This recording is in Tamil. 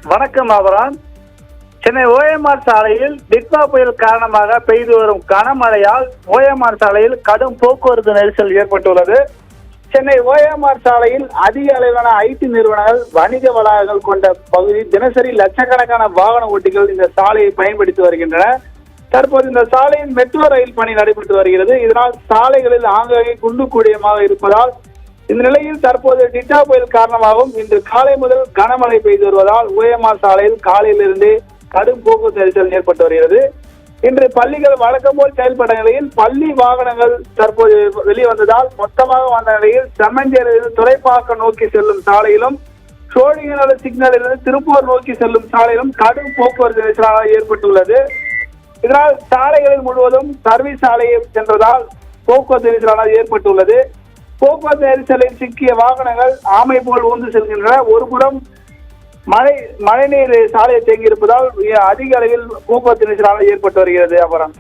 வணக்கம் ஆபரான். சென்னை ஓஎம்ஆர் சாலையில் டிட்வா புயல் காரணமாக பெய்து வரும் கனமழையால் ஓஎம்ஆர் சாலையில் கடும் போக்குவரத்து நெரிசல் ஏற்பட்டுள்ளது. சென்னை ஓஎம்ஆர் சாலையில் அதிக அளவிலான ஐடி நிறுவனங்கள், வணிக வளாகங்கள் கொண்ட பகுதி தினசரி லட்சக்கணக்கான வாகன ஓட்டிகள் இந்த சாலையை பயன்படுத்தி வருகின்றன. தற்போது இந்த சாலையில் மெட்ரோ ரயில் பணி நடைபெற்று வருகிறது. இதனால் சாலைகளில் ஆங்காங்கே குண்டு குழியமாக இருப்பதால் இந்த நிலையில் தற்போது டிட்வா புயல் காரணமாகவும் இன்று காலை முதல் கனமழை பெய்து வருவதால் ஓஎம்ஆர் சாலையில் காலையிலிருந்து கடும் போக்குவரத்து நெரிசல் ஏற்பட்டு வருகிறது. இன்று பள்ளிகள் வழக்கம் போல் செயல்பட்ட நிலையில் பள்ளி வாகனங்கள் தற்போது வெளிவந்ததால் மொத்தமாக வந்த நிலையில் செம்மஞ்சேரியிலிருந்து துறைப்பாக்கம் நோக்கி செல்லும் சாலையிலும் சோழிங்கநல்லூர் சிக்னலிலிருந்து திருப்பூர் நோக்கி செல்லும் சாலையிலும் கடும் போக்குவரத்து நெரிசலாக ஏற்பட்டுள்ளது. இதனால் சாலைகளில் முழுவதும் சர்வீஸ் சாலையை சென்றதால் போக்குவரத்து நெரிசலானது ஏற்பட்டுள்ளது. போக்குவரத்து நெரிசலில் சிக்கிய வாகனங்கள் ஆமை போல் ஊர்ந்து செல்கின்றன. ஒருபுறம் மழைநீர் சாலையை தேங்கியிருப்பதால் அதிக அளவில் போக்குவரத்து நெரிசலானது ஏற்பட்டு வருகிறது. அப்புறம்